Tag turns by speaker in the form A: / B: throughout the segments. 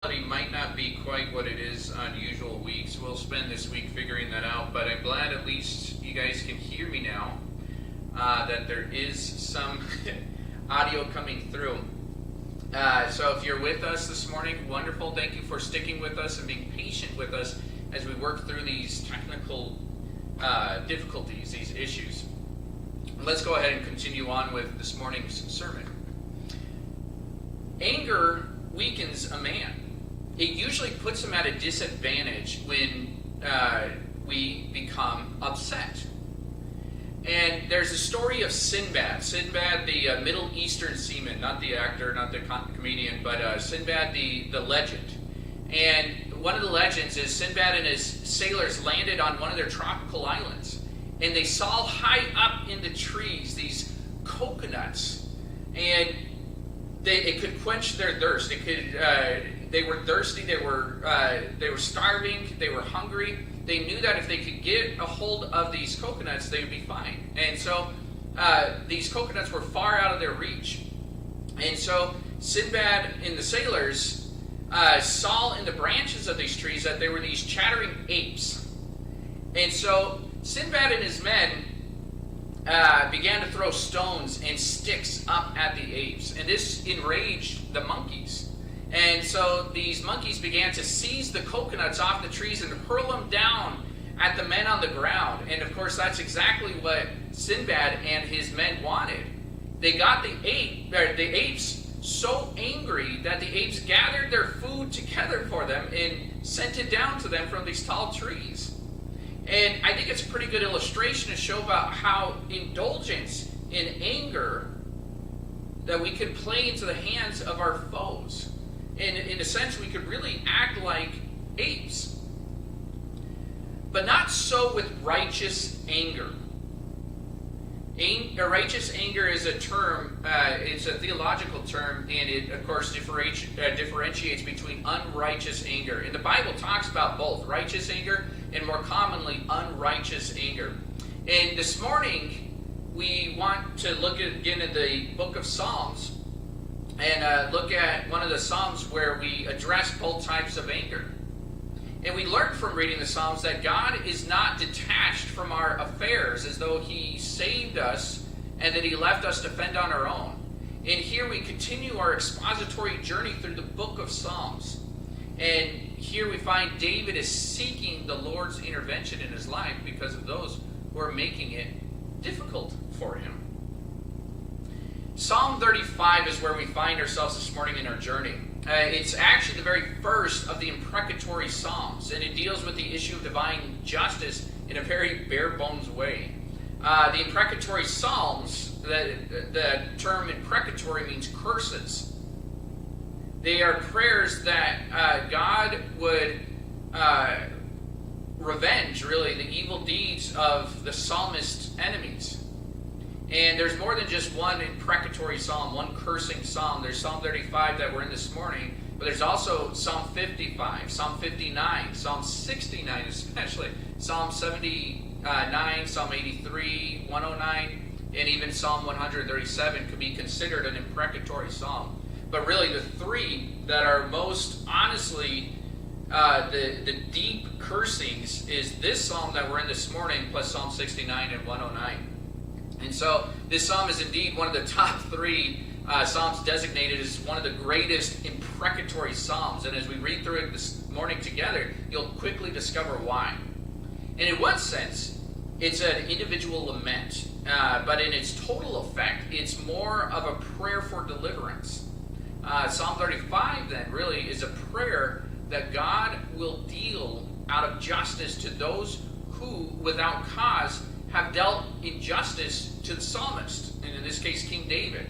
A: Might not be quite what it is on usual weeks. We'll spend this week figuring that out, but I'm glad at least you guys can hear me now, that there is some audio coming through. So if you're with us this morning, wonderful. Thank you for sticking with us and being patient with us as we work through these technical difficulties, these issues. Let's go ahead and continue on with this morning's sermon. Anger weakens a man. It usually puts him at a disadvantage when we become upset. And there's a story of Sinbad. Sinbad, the Middle Eastern seaman, not the actor, not the comedian, but Sinbad, the legend. And one of the legends is Sinbad and his sailors landed on one of their tropical islands. And they saw high up in the trees these coconuts. And it could quench their thirst. It could. They were thirsty. They were starving. They were hungry. They knew that if they could get a hold of these coconuts, they would be fine. And so these coconuts were far out of their reach. And so Sinbad and the sailors saw in the branches of these trees that there were these chattering apes. And so Sinbad and his men began to throw stones and sticks up at the apes. And this enraged the monkeys. And so these monkeys began to seize the coconuts off the trees and hurl them down at the men on the ground. And of course, that's exactly what Sinbad and his men wanted. They got the apes so angry that the apes gathered their food together for them and sent it down to them from these tall trees. And I think it's a pretty good illustration to show about how indulgence in anger that we can play into the hands of our foes. And in a sense, we could really act like apes. But not so with righteous anger. Righteous anger is a term, it's a theological term, and it, of course, differentiates between unrighteous anger. And the Bible talks about both righteous anger and more commonly unrighteous anger. And this morning, we want to look again in the book of Psalms and look at one of the Psalms where we address both types of anger. And we learned from reading the Psalms that God is not detached from our affairs as though He saved us and that He left us to fend on our own. And here we continue our expository journey through the book of Psalms. And here we find David is seeking the Lord's intervention in his life because of those who are making it difficult for him. Psalm 35 is where we find ourselves this morning in our journey. It's actually the very first of the imprecatory Psalms, and it deals with the issue of divine justice in a very bare-bones way. The imprecatory Psalms, the term imprecatory means curses. They are prayers that God would revenge, really, the evil deeds of the psalmist's enemies. And there's more than just one imprecatory psalm, one cursing psalm. There's Psalm 35 that we're in this morning, but there's also Psalm 55, Psalm 59, Psalm 69 especially, Psalm 79, Psalm 83, 109, and even Psalm 137 could be considered an imprecatory psalm. But really the three that are most honestly the deep cursings is this psalm that we're in this morning plus Psalm 69 and 109. And so this psalm is indeed one of the top three psalms designated as one of the greatest imprecatory psalms. And as we read through it this morning together, you'll quickly discover why. And in one sense, it's an individual lament. But in its total effect, it's more of a prayer for deliverance. Psalm 35 then really is a prayer that God will deal out of justice to those who, without cause, have dealt injustice to the psalmist, and in this case, King David.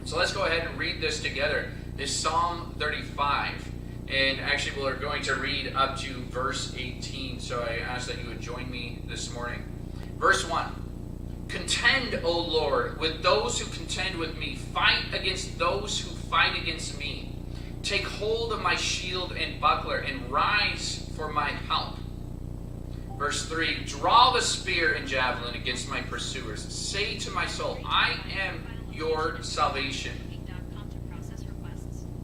A: So let's go ahead and read this together. This Psalm 35. And actually, we're going to read up to verse 18, so I ask that you would join me this morning. Verse 1. Contend, O Lord, with those who contend with me. Fight against those who fight against me. Take hold of my shield and buckler, and rise for my help. Verse 3, draw the spear and javelin against my pursuers. Say to my soul, I am your salvation.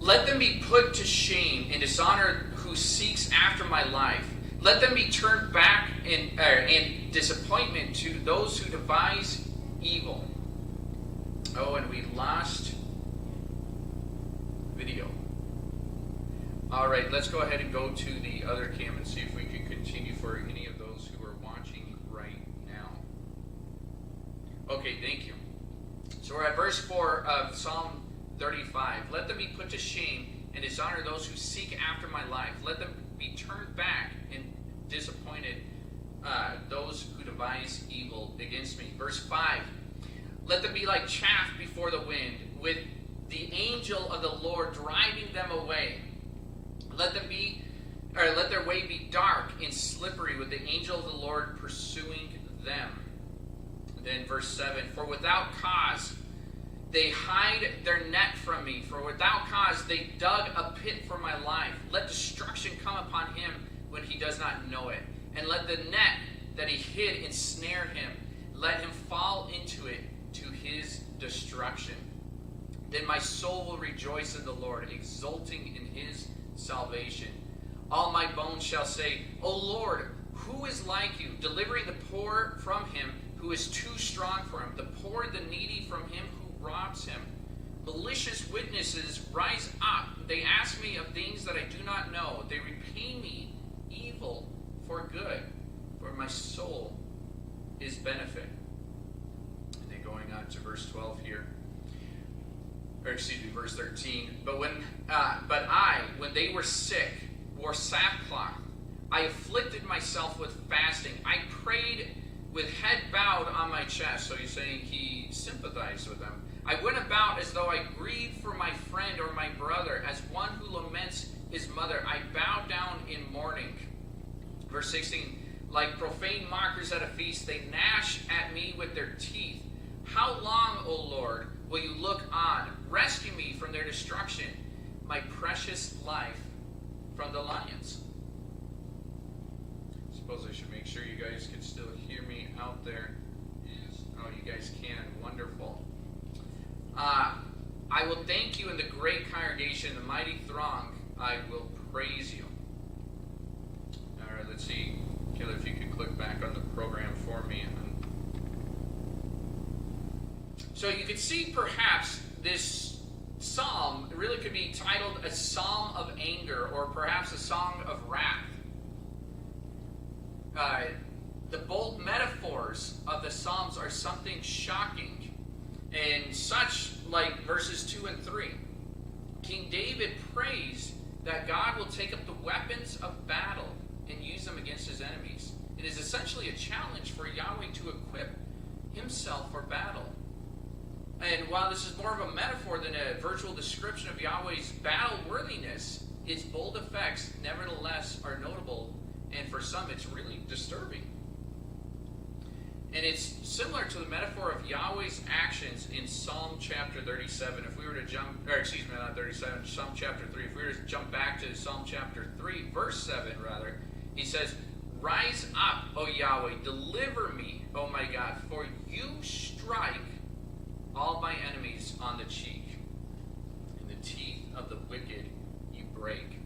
A: Let them be put to shame and dishonor who seeks after my life. Let them be turned back in disappointment to those who devise evil. Oh, and we lost video. All right, let's go ahead and go to the other cam and see if we can continue for any of those who are watching right now. Okay, thank you. So we're at verse 4 of Psalm 35. Let them be put to shame and dishonor those who seek after my life. Let them be turned back and disappointed those who devise evil against me. Verse 5. Let them be like chaff before the wind, with the angel of the Lord driving them away. Let their way be dark and slippery, with the angel of the Lord pursuing them. Then verse 7, for without cause they hide their net from me. For without cause they dug a pit for my life. Let destruction come upon him when he does not know it. And let the net that he hid ensnare him. Let him fall into it to his destruction. Then my soul will rejoice in the Lord, exulting in his salvation. All my bones shall say, O Lord, who is like you, delivering the poor from him who is too strong for him, the poor and the needy from him who robs him. Malicious witnesses rise up. They ask me of things that I do not know. They repay me evil for good, for my soul is benefit. And then going on to verse 12 here. Verse 13. But I, when they were sick, wore sackcloth. I afflicted myself with fasting. I prayed with head bowed on my chest. So he's saying he sympathized with them. I went about as though I grieved for my friend or my brother, as one who laments his mother. I bowed down in mourning. Verse 16. Like profane mockers at a feast, they gnash at me with their teeth. How long, O Lord, will you look on? Rescue me from their destruction, my precious life from the lions. I suppose I should make sure you guys can still hear me out there. Oh, you guys can. Wonderful. I will thank you in the great congregation, the mighty throng. I will praise you. All right, let's see. Kayla, if you could click back on the program for me. So you could see perhaps this psalm really could be titled a psalm of anger, or perhaps a song of wrath. The bold metaphors of the psalms are something shocking, and such like verses 2 and 3. King David prays that God will take up the weapons of battle and use them against his enemies. It is essentially a challenge for Yahweh to equip himself for battle. And while this is more of a metaphor than a virtual description of Yahweh's battle worthiness, its bold effects nevertheless are notable, and for some it's really disturbing. And it's similar to the metaphor of Yahweh's actions in Psalm chapter 37. If we were to jump, or excuse me, not 37, Psalm chapter 3. If we were to jump back to Psalm chapter 3, verse 7 rather, he says, Rise up, O Yahweh, deliver me, O my God, for you strike all my enemies on the cheek, and the teeth of the wicked you break.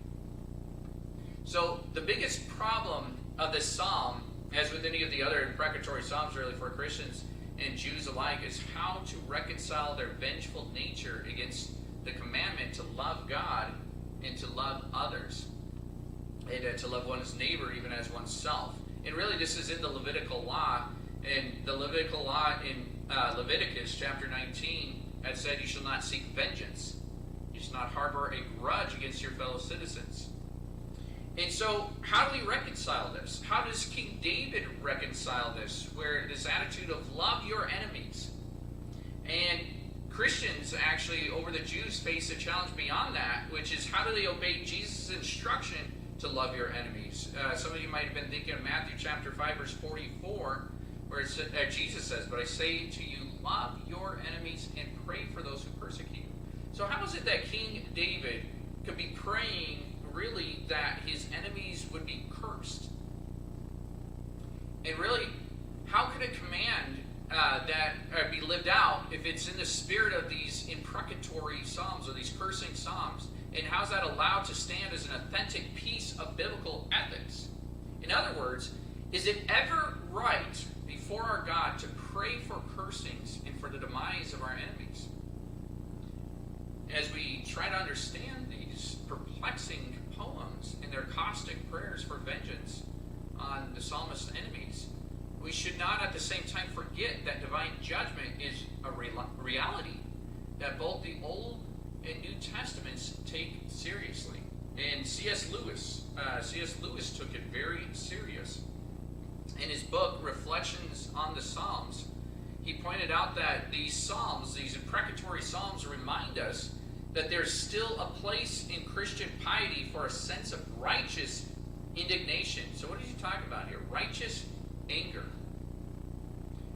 A: So the biggest problem of this psalm, as with any of the other imprecatory psalms really for Christians and Jews alike, is how to reconcile their vengeful nature against the commandment to love God and to love others, and to love one's neighbor even as oneself. And really this is in the Levitical law, and the Levitical law in Leviticus chapter 19 had said you shall not seek vengeance. You shall not harbor a grudge against your fellow citizens. And so how do we reconcile this? How does King David reconcile this, where this attitude of love your enemies? And Christians actually over the Jews face a challenge beyond that, which is how do they obey Jesus' instruction to love your enemies? Some of you might have been thinking of Matthew chapter 5 verse 44, where Jesus says, but I say to you, love your enemies and pray for those who persecute you. So how is it that King David could be praying really that his enemies would be cursed? And really, how could a command be lived out if it's in the spirit of these imprecatory psalms or these cursing psalms? And how's that allowed to stand as an authentic piece of biblical ethics? In other words, is it ever right before our God to pray for cursings and for the demise of our enemies? As we try to understand these perplexing poems and their caustic prayers for vengeance on the psalmist's enemies, we should not at the same time forget that divine judgment is a reality that both the Old and New Testaments take seriously. And C.S. Lewis took it very serious. In his book, Reflections on the Psalms, he pointed out that these psalms, these imprecatory psalms, remind us that there's still a place in Christian piety for a sense of righteous indignation. So what is he talking about here? Righteous anger.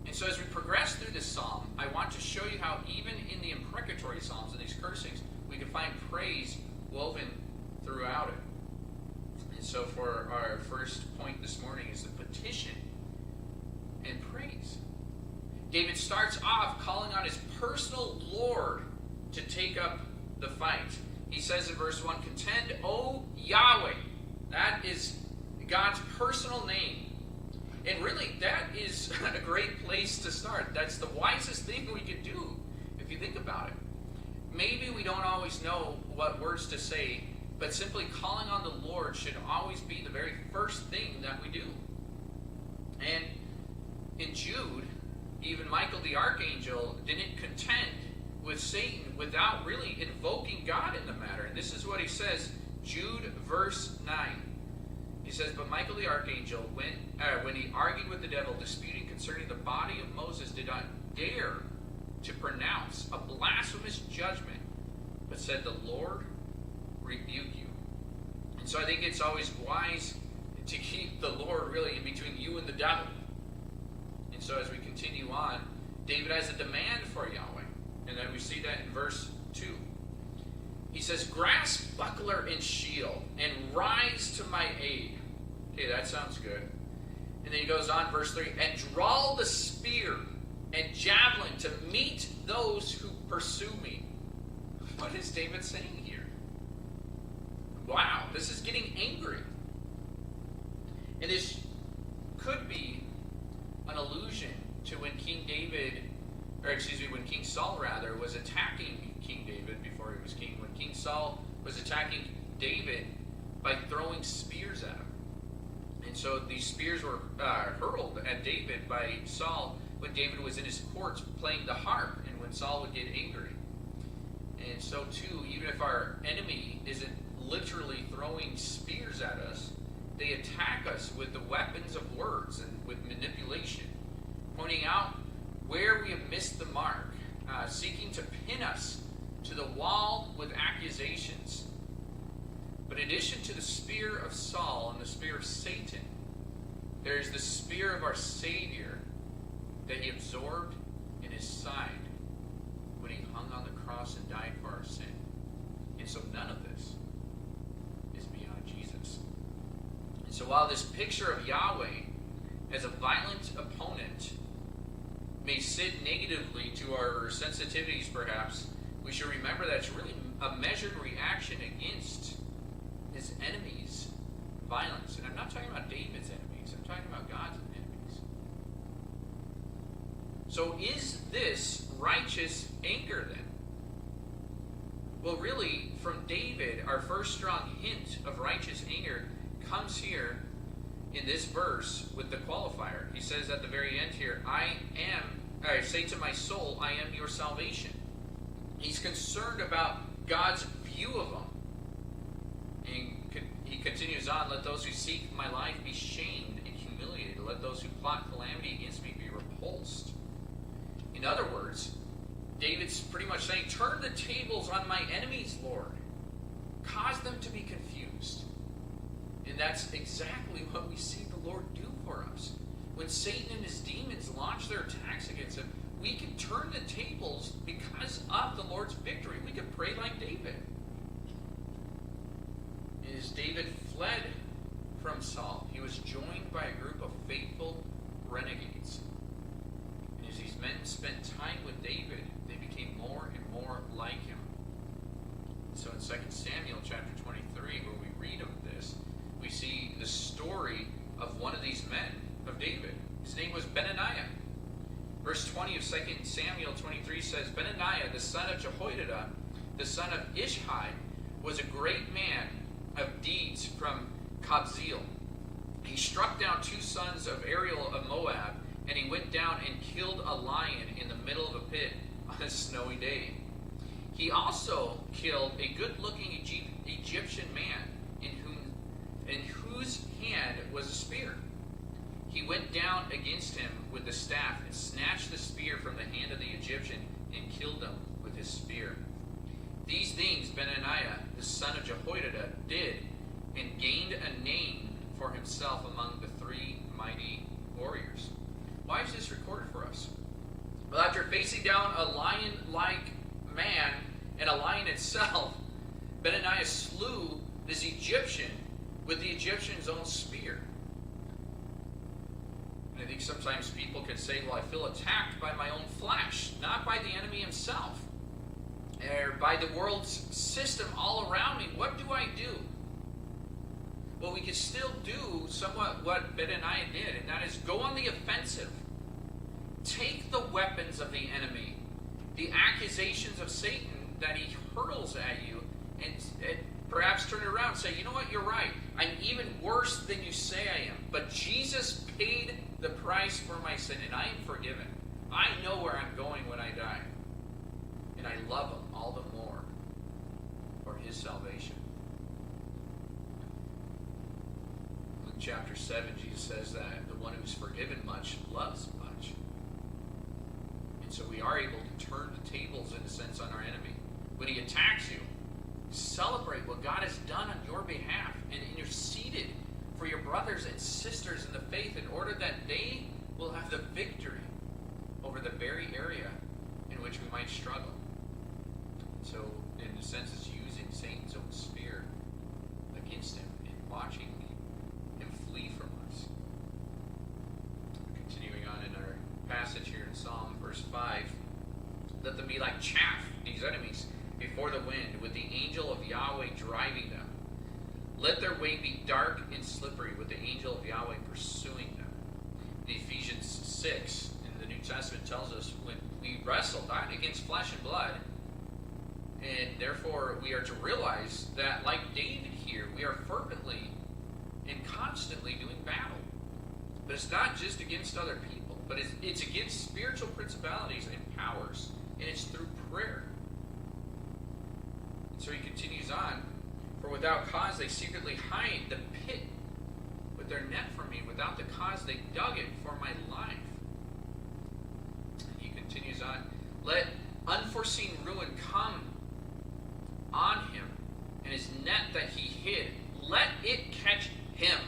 A: And so as we progress through this psalm, I want to show you how even in the imprecatory psalms and these cursings, we can find praise woven throughout it. And so for our first point this morning is the petition and praise. David starts off calling on his personal Lord to take up the fight. He says in verse 1, "Contend, O Yahweh." That is God's personal name. And really, that is a great place to start. That's the wisest thing we could do, if you think about it. Maybe we don't always know what words to say, but simply calling on the Lord should always be the very first thing that we do. And in Jude, even Michael the archangel didn't contend with Satan without really invoking God in the matter. And this is what he says, Jude verse 9. He says, "But Michael the archangel, when he argued with the devil, disputing concerning the body of Moses, did not dare to pronounce a blasphemous judgment, but said, 'The Lord rebuke you.'" And so I think it's always wise to keep the Lord really in between you and the devil. And so as we continue on, David has a demand for Yahweh. And then we see that in verse 2. He says, "Grasp buckler and shield, and rise to my aid." Okay, that sounds good. And then he goes on, verse 3, "And draw the spear and javelin to meet those who pursue me." What is David saying here? Wow, this is getting angry. And this could be an allusion to when when King Saul was attacking King David before he was king. When King Saul was attacking David by throwing spears at him. And so these spears were hurled at David by Saul when David was in his courts playing the harp and when Saul would get angry. And so too, even if our enemy isn't literally throwing spears at us, they attack us with the weapons of words and with manipulation, pointing out where we have missed the mark, seeking to pin us to the wall with accusations. But in addition to the spear of Saul and the spear of Satan, there is the spear of our Savior that he absorbed in his side when he hung on the cross and died for our sin. And so none of this is beyond Jesus. And so while this picture of Yahweh as a violent opponent may sit negatively to our sensitivities perhaps, we should remember that it's really a measured reaction against his enemies' violence. And I'm not talking about David's enemies, I'm talking about God's enemies. So is this righteous anger then? Well, really, from David, our first strong hint of righteous anger comes here in this verse with the qualifier. He says at the very end here, I say to my soul, I am your salvation. He's concerned about God's view of him. And he continues on, let those who seek my life be shamed and humiliated. Let those who plot calamity against me be repulsed. In other words, David's pretty much saying, turn the tables on my enemies, Lord. Cause them to be confused. And that's exactly what we see the Lord do for us. When Satan and his demons launch their attacks against him, we can turn the tables because of the Lord's victory. We can pray like David. As David fled from Saul, he was joined by a group of faithful renegades. And as these men spent time with David, they became more and more like him. So in 2 Samuel the son of Ishai, was a great man of deeds from Kabzeel. He struck down 2 sons of Ariel of Moab, and he went down and killed a lion in the middle of a pit on a snowy day. He also killed a good-looking Egyptian man in whose hand was a spear. He went down against him with the staff and snatched the spear from the hand of the Egyptian and killed him with his spear. These things Benaiah, the son of Jehoiada, did, and gained a name for himself among the 3 mighty warriors. Why is this recorded for us? Well, after facing down a lion-like man and a lion itself, Benaiah slew this Egyptian with the Egyptian's own spear. And I think sometimes people can say, well, I feel attacked by my own flesh, not by the enemy himself, or by the world's system all around me. What do I do? Well, we can still do somewhat what Benaiah did, and that is go on the offensive. Take the weapons of the enemy, the accusations of Satan that he hurls at you, and perhaps turn it around and say, you know what, you're right. I'm even worse than you say I am. But Jesus paid the price for my sin, and I am forgiven. I know where I'm going when I die. And I love him all the more for his salvation. Luke chapter 7, Jesus says that the one who's forgiven much loves much. And so we are able to turn the tables, in a sense, on our enemy. When he attacks you, celebrate what God has done on your behalf and interceded for your brothers and sisters in the faith in order that they will have the victory over the very area in which we might struggle. So, in a sense, it's using Satan's own spear against him and watching him flee from us. Continuing on in our passage here in Psalm, verse 5, let them be like chaff, these enemies, before the wind, with the angel of Yahweh driving them. Let their way be dark and slippery, with the angel of Yahweh pursuing them. In Ephesians 6, in the New Testament, tells us when we wrestle not against flesh and blood, and therefore we are to realize that, like David here, we are fervently and constantly doing battle. But it's not just against other people, but it's against spiritual principalities and powers, and it's through prayer. So he continues on, for without cause they secretly hide the pit with their net from me. Without the cause they dug it for my life. And he continues on, let unforeseen ruin come on him, and his net that he hid, let it catch him.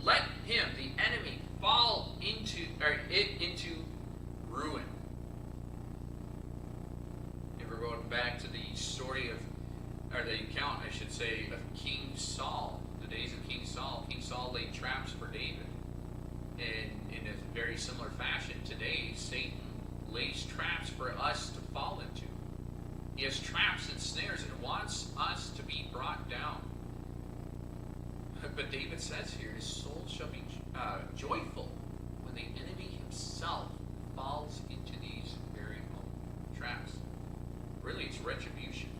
A: Let him, the enemy, fall into ruin. If we're going back to the story of, or the account, I should say, of King Saul, the days of King Saul laid traps for David. And in a very similar fashion, today, Satan lays traps for us to fall into. He has traps and snares and wants us to be brought down. But David says here, his soul shall be joyful when the enemy himself falls into these very traps. Really, it's retribution.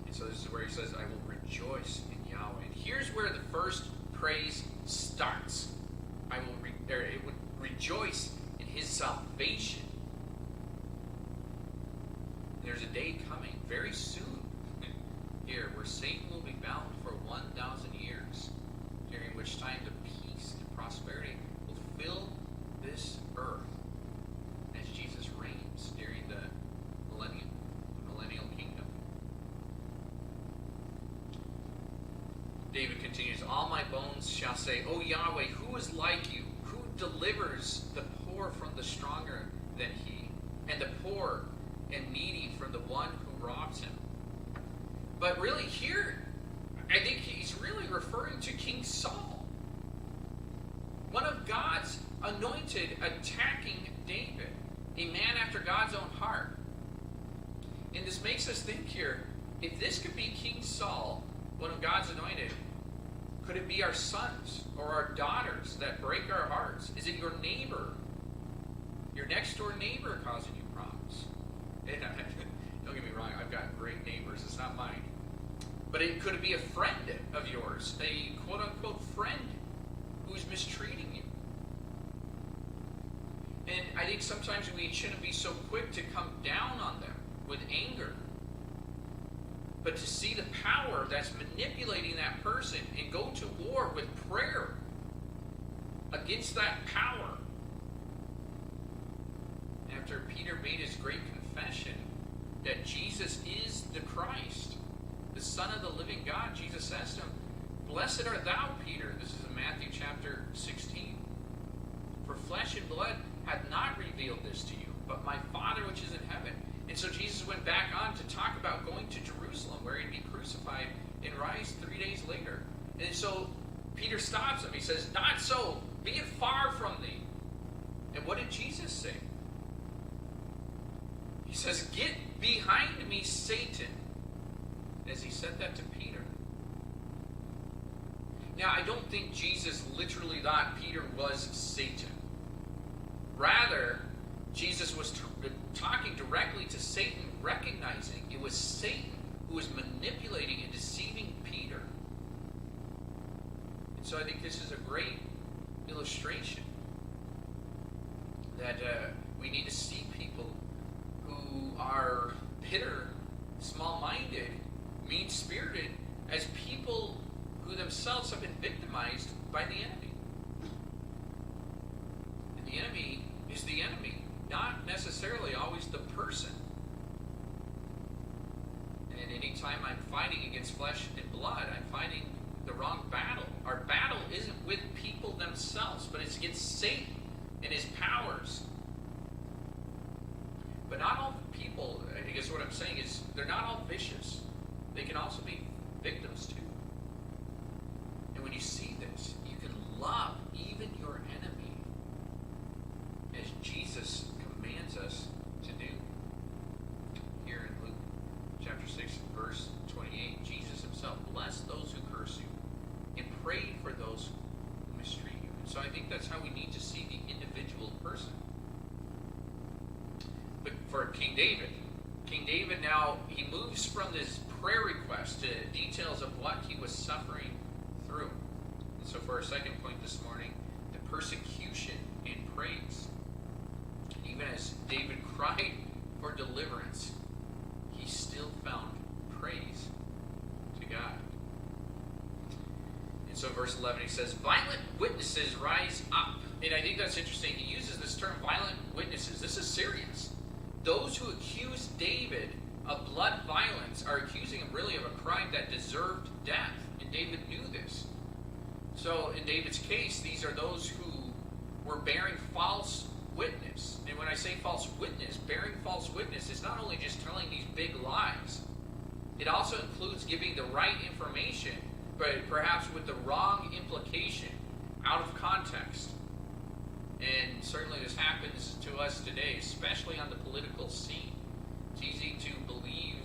A: And so this is where he says, I will rejoice in Yahweh. And here's where the first praise starts. It would rejoice in his salvation. There's a day coming very soon here where Satan will be bound for 1,000 years, during which time the peace and prosperity will fill this earth as Jesus reigns during the millennial kingdom. David continues, all my bones shall say, O Yahweh, who is like you? Who delivers the poor from the stronger than he, and the poor and needy from the one who robs him? But really here, I think he's really referring to King Saul, one of God's anointed, attacking David, a man after God's own heart. And this makes us think here, if this could be King Saul, one of God's anointed, could it be our sons or our daughters that break our hearts? Is it your neighbor, your next door neighbor causing you problems? And I've got great neighbors. It's not mine. But it could be a friend of yours, a quote-unquote friend who's mistreating you. And I think sometimes we shouldn't be so quick to come down on them with anger, but to see the power that's manipulating that person and go to war with prayer against that power. After Peter made his great confession that Jesus is the Christ, the Son of the living God, Jesus says to him, "Blessed art thou, Peter." This is in Matthew chapter 16. "For flesh and blood hath not revealed this to you, but my Father which is in heaven." And so Jesus went back on to talk about going to Jerusalem, where he'd be crucified and rise 3 days later. And so Peter stops him. He says, "Not so. Be it far from thee." And what did Jesus say? He says, "Get behind me, Satan," as he said that to Peter. Now, I don't think Jesus literally thought Peter was Satan. Rather, Jesus was talking directly to Satan, recognizing it was Satan who was manipulating and deceiving Peter. And so I think this is a great illustration that we need to see people who are bitter, small-minded, mean-spirited, as people who themselves have been victimized by the enemy. And the enemy is the enemy, not necessarily always the person. And anytime I'm fighting against flesh and blood, I'm fighting the wrong battle. Our battle isn't with people themselves, but it's against Satan and his powers. But not all people, I guess what I'm saying is, they're not all vicious. They can also be victims too. And when you see this, you can love even your enemy, as Jesus commands us to do. Here in Luke chapter 6, verse 28, Jesus himself, "Bless those who curse you, and pray for those who mistreat you." And so I think that's how we need to see the individual person. But for King David now, he moves from this prayer request to details of what he was suffering through. And so for our second point this morning, the persecution in praise. Even as David cried for deliverance, he still found praise to God. And so verse 11, he says, "Violent witnesses rise up." And I think that's interesting. He uses this term, violent witnesses. This is serious. Those who accuse David of blood violence are accusing him really of a crime that deserved death. And David knew this. So in David's case, these are those who were bearing false witness. And when I say false witness, bearing false witness is not only just telling these big lies. It also includes giving the right information, but perhaps with the wrong implication, out of context. And certainly this happens to us today, especially on the political scene. It's easy to believe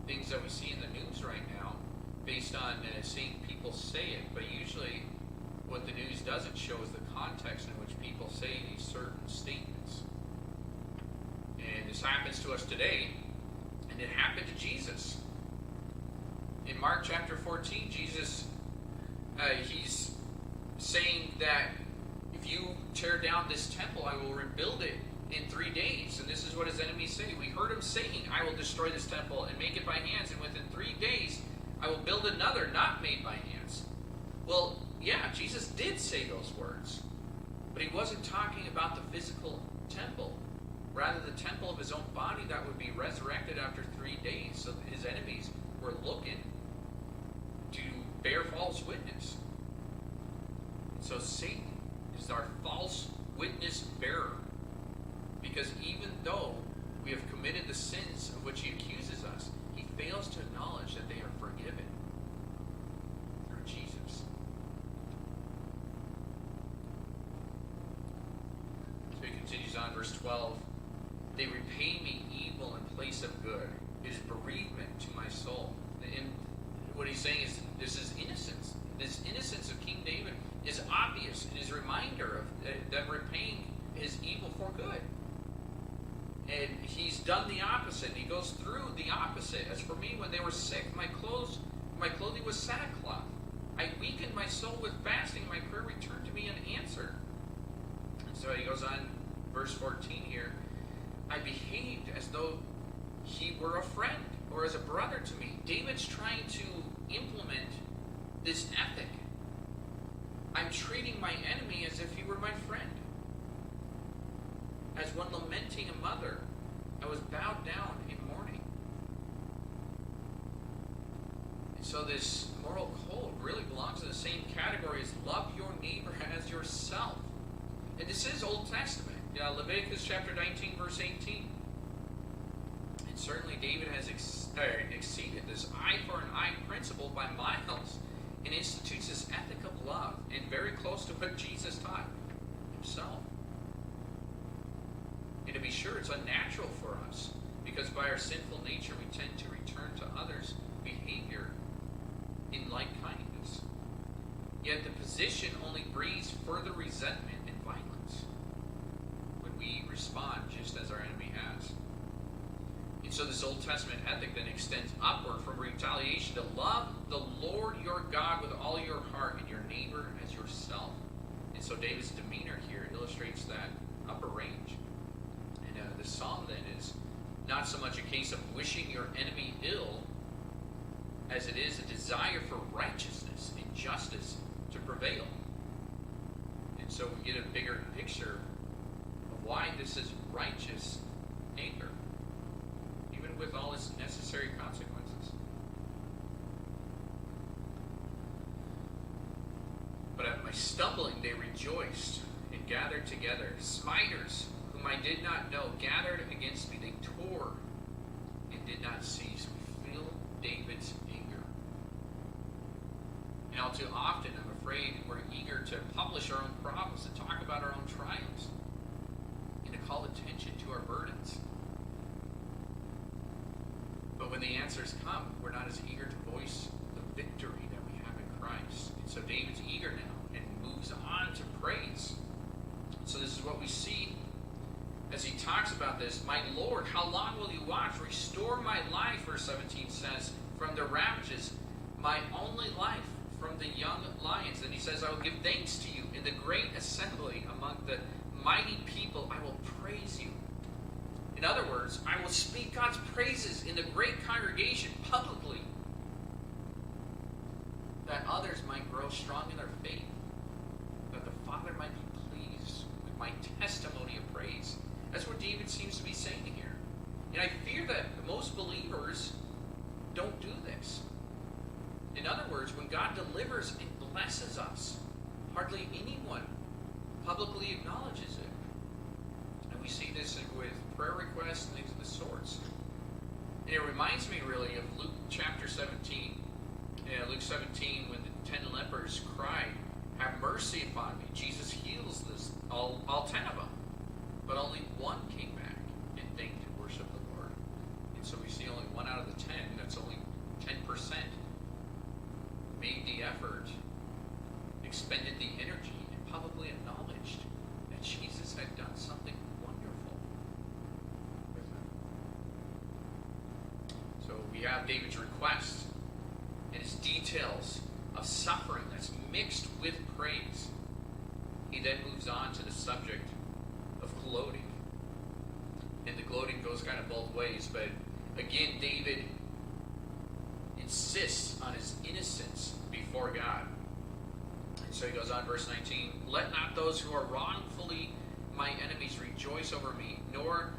A: things that we see in the news right now based on seeing people say it, but usually what the news doesn't show is the context in which people say these certain statements. And this happens to us today, and it happened to Jesus. In Mark chapter 14, Jesus, he's saying that if you tear down this temple, I will rebuild it in 3 days. And this is what his enemies say. We heard him saying, "I will destroy this temple and make it by hands, and within 3 days I will build another not made by hands." Well, yeah, Jesus did say those words, but he wasn't talking about the physical temple. Rather, the temple of his own body that would be resurrected after 3 days. So his enemies were looking to bear false witness. So Satan is our false witness bearer. Because even though we have committed the sins of which he accuses us, he fails to acknowledge that they are forgiven through Jesus. So he continues on, verse 12. "They repay me evil in place of good. It is bereavement to my soul." And what he's saying is, this is innocence. This innocence of King David is obvious in his reminder of them repaying his evil for good. And he's done the opposite. He goes through the opposite as with sackcloth. I weakened my soul with fasting. My prayer returned to me unanswered. And so he goes on, verse 14 here. I behaved as though he were a friend or as a brother to me. David's trying to implement this ethic. I'm treating my enemy as if he were my friend. As one lamenting a mother, I was bowed down in mourning. And so this moral code really belongs in the same category as love your neighbor as yourself. And this is Old Testament. Leviticus chapter 19, verse 18. And certainly David has exceeded this eye for an eye principle by miles and institutes this ethic of love, and very close to what Jesus taught himself. And to be sure, it's unnatural for us, because by our sinful nature we tend to return to others' behavior in like kindness. Yet the position only breeds further resentment and violence when we respond just as our enemy has. And so this Old Testament ethic then extends upward from retaliation to love the Lord your God with all your heart and your neighbor as yourself. And so David's demeanor here illustrates that upper range. And the psalm then is not so much a case of wishing your enemy ill as it is a desire for righteousness and justice to prevail. And so we get a bigger picture of why this is righteous anger, even with all its necessary consequences. But at my stumbling they rejoiced and gathered together. Smiters, whom I did not know, gathered against me. They tore and did not cease. We feel David's anger. And all too often, I'm afraid, we're eager to publish our own problems, to talk about our own trials, and to call attention to our burdens. But when the answers come, we're not as eager to voice the victory that we have in Christ. And so David's eager now and moves on to praise. So this is what we see as he talks about this. My Lord, how long will you watch? Restore my life, verse 17 says, from the ravages, my only life from the young lions. And he says, I will give thanks to you in the great assembly among the mighty people. I will praise you. In other words, I will speak God's praises in the great congregation publicly, that others might grow strong in their faith, that the Father might be pleased with my testimony of praise. That's what David seems to be saying here. And I fear that most believers don't do this. In other words, when God delivers and blesses us, hardly anyone publicly acknowledges it. And we see this with prayer requests and things of the sorts. And it reminds me really of Luke chapter 17. Luke 17, when the 10 lepers cried, have mercy upon me. Jesus heals all 10 of them. But only one came back and thanked and worshiped the Lord. And so we see only 1 out of the 10, that's only 10%, made the effort, expended the energy, and publicly acknowledged that Jesus had done something wonderful with them. So we have David's request and his details of suffering that's mixed with praise. He then moves on to the subject of gloating. And the gloating goes kind of both ways, but again, David insists on his innocence before God. And so he goes on, verse 19, let not those who are wrongfully my enemies rejoice over me, nor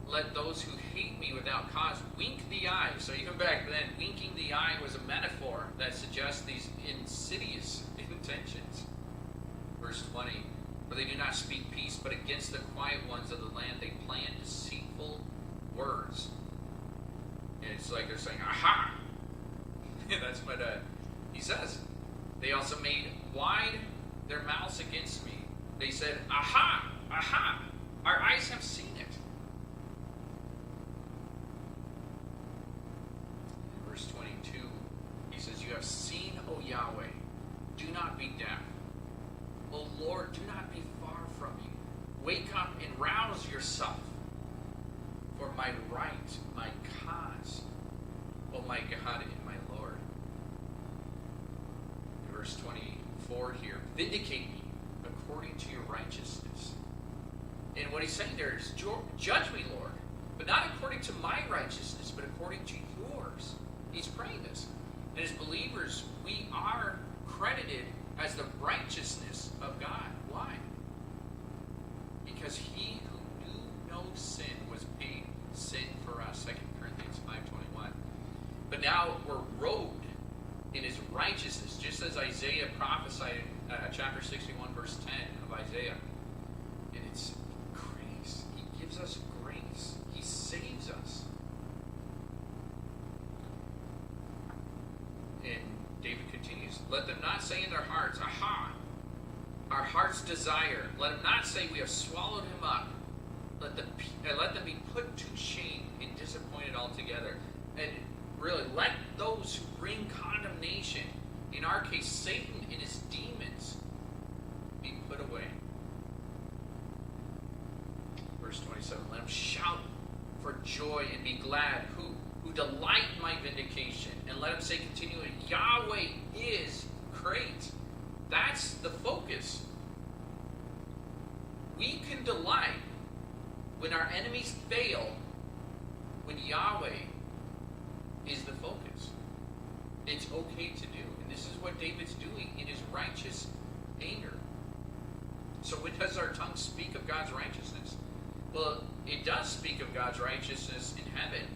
A: let those who hate me without cause wink the eye. So even back then, winking the eye was a metaphor that suggests these insidious intentions. Verse 20, for they do not speak peace, but against the quiet ones of the land they plan deceitful words. And it's like they're saying, aha! That's what he says. They also made wide their mouths against me. They said, aha! Aha! Our eyes have seen it. In verse 22, he says, you have seen, O Yahweh. Do not be deaf. O Lord, do not be far from me. Wake up and rouse yourself for my right, my cause, O my God and my Lord. Lord here, vindicate me according to your righteousness. And what he's saying there is, judge me, Lord, but not according to my righteousness, but according to yours. He's praying this. And as believers, we are credited as the righteousness of God. Why? Because he who knew no sin was paid sin for us. 2 Corinthians 5:21. But now we're robed in his righteousness, just as Isaiah prophesied in chapter 61, verse 10 of Isaiah. And it's grace. He gives us grace. He saves us. And David continues, let them not say in their hearts, aha, our heart's desire. Let them not say we have swallowed him up. Let them be put to shame and disappointed altogether. And really, let those who bring condemnation, in our case, Satan and his demons, be put away. Verse 27, let them shout for joy and be glad, who delight in my vindication. And let them say continually, Yahweh is great. That's the focus. We can delight when our enemies fail, when Yahweh is the focus. It's okay to do. And this is what David's doing in his righteous anger. So when does our tongue speak of God's righteousness? Well, it does speak of God's righteousness in heaven.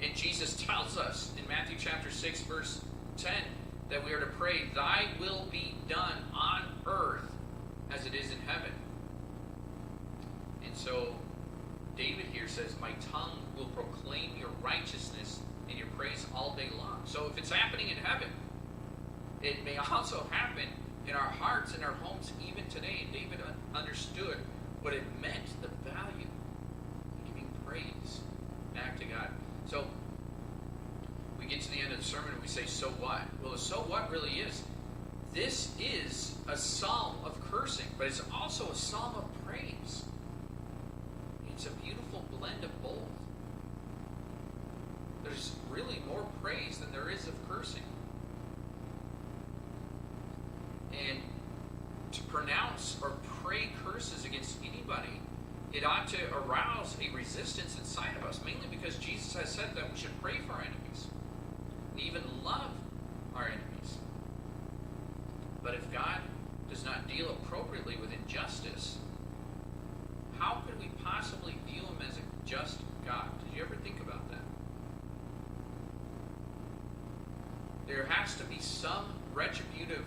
A: And Jesus tells us in Matthew chapter 6, verse 10, that we are to pray, thy will be done on earth as it is in heaven. And so David here says, my tongue will proclaim your righteousness and your praise all day long. So if it's happening in heaven, it may also happen in our hearts and our homes even today. And David understood what it meant, the value of giving praise back to God. So we get to the end of the sermon and we say, so what? Well, the so what really is, this is a psalm of cursing, but it's also a psalm of praise. It's a beautiful blend of both. There's really more praise than there is of cursing. And to pronounce or pray curses against anybody, it ought to arouse a resistance inside of us, mainly because Jesus has said that we should pray for our enemies and even love our enemies. But if God does not deal appropriately with injustice, how could we possibly view him as a just God? Did you ever think about that? There has to be some retributive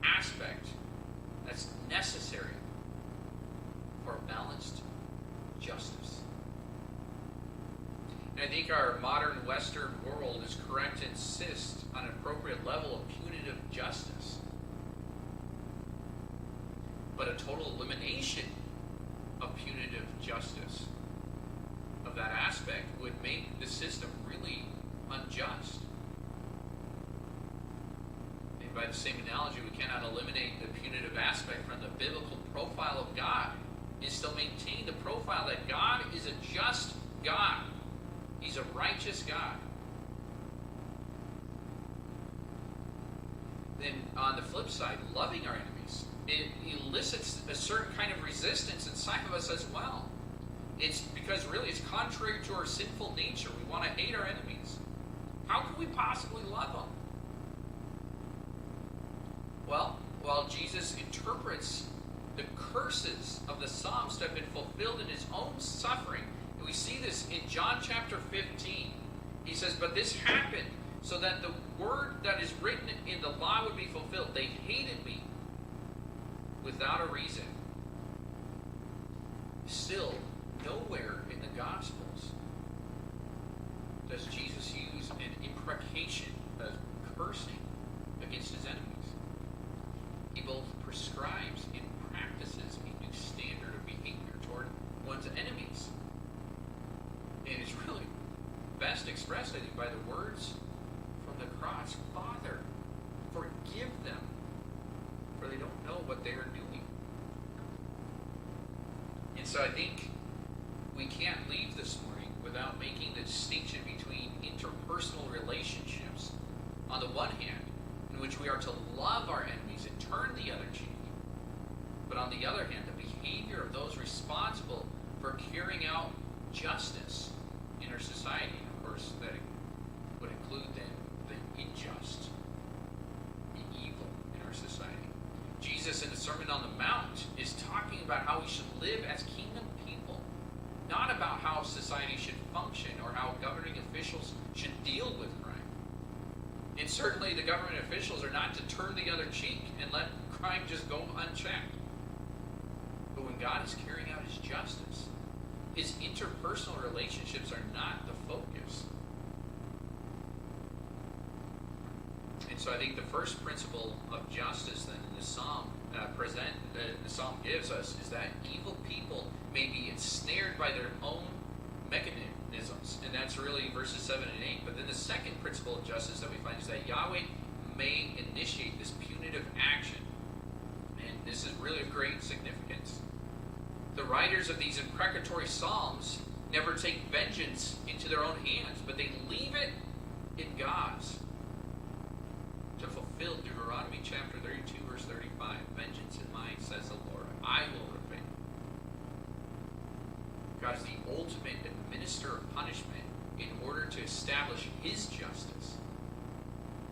A: aspect that's necessary for balanced justice. And I think our modern Western world is correct to insist on an appropriate level of punitive justice. But a total elimination of punitive justice, of that aspect, would make the system really unjust. And by the same analogy, we cannot eliminate the punitive aspect from the biblical profile of God and still maintain the profile that God is a just God. He's a righteous God. Then on the flip side, loving our enemies, it elicits a certain kind of resistance inside of us as well. It's because really it's contrary to our sinful nature. We want to hate our enemies. How can we possibly love them? Well, while Jesus interprets the curses of the Psalms that have been fulfilled in his own suffering, and we see this in John chapter 15, he says, but this happened so that the word that is written in the law would be fulfilled. They hated me without a reason. Still, nowhere in the Gospels does Jesus use an imprecation of cursing against his enemies. He both prescribes and practices a new standard of behavior toward one's enemies. And it's really best expressed, I think, by the words from the cross. Father, forgive them, for they don't know what they are doing. And so I think we can't leave this morning without making the distinction between interpersonal relationships on the one hand, and which we are to love our enemies and turn the other cheek. But on the other hand, the behavior of those responsible for carrying out justice in our society, of course, that would include the unjust, the evil in our society. Jesus in the Sermon on the Mount is talking about how we should live as kingdom people, not about how society should function or how governing officials should deal with crime. And certainly the government officials are not to turn the other cheek and let crime just go unchecked. But when God is carrying out his justice, his interpersonal relationships are not the focus. And so I think the first principle of justice then in the psalm the psalm gives us is that evil people may be ensnared by their own mechanisms, and that's really verses 7 and 8. But then the second principle of justice that we find is that Yahweh may initiate this punitive action, and this is really of great significance. The writers of these imprecatory psalms never take vengeance into their own hands, but they leave it in God's to fulfill Deuteronomy chapter 32, verse 35. Vengeance is mine, says the Lord. I will repay. God is the ultimate administrator of punishment in order to establish his justice.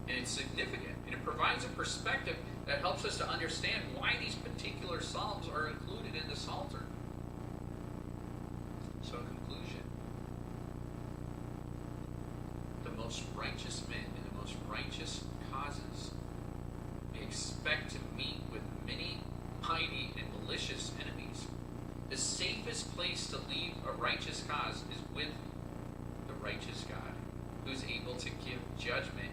A: And it's significant, and it provides a perspective that helps us to understand why these particular psalms are included in the Psalter. So in conclusion, the most righteous men in the most righteous causes may expect to meet with many mighty and malicious enemies. The safest place to leave a righteous cause is with the righteous God, who is able to give judgment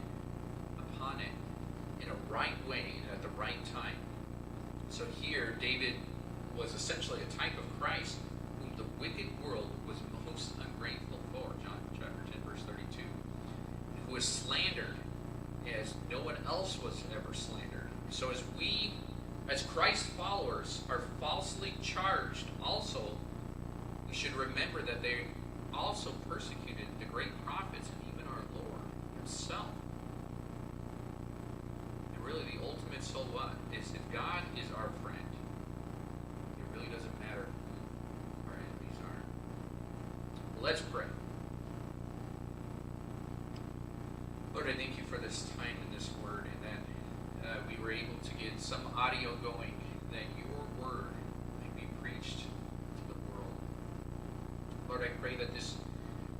A: upon it in a right way and at the right time. So here, David was essentially a type of Christ, whom the wicked world was most ungrateful for. John chapter 10, verse 32. Who was slandered as no one else was ever slandered. So as we, as Christ followers, are falsely charged, also, we should remember that they also persecuted the great prophets and even our Lord himself. And really the ultimate so what is if God is our friend, it really doesn't matter who our enemies are. Let's pray. Lord, I thank you for this time in this word, and that we were able to get some audio going, that your word may be preached to the world. Lord, I pray that this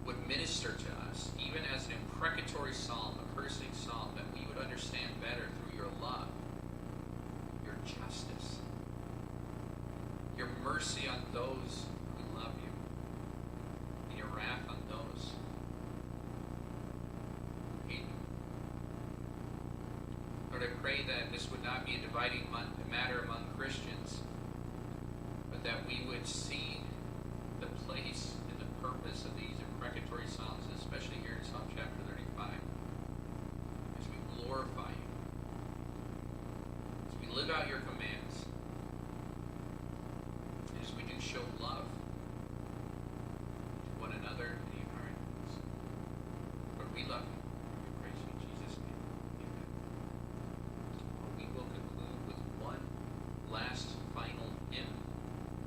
A: would minister to us, even as an imprecatory psalm, a cursing psalm, that we would understand better through your love, your justice, your mercy on those who love you, and your wrath on those who hate you. Lord, I pray that this would not be a dividing matter among Christians, but that we would see the place and the purpose of these imprecatory psalms, especially here in Psalm chapter 35, as we glorify you, as we live out your commandments.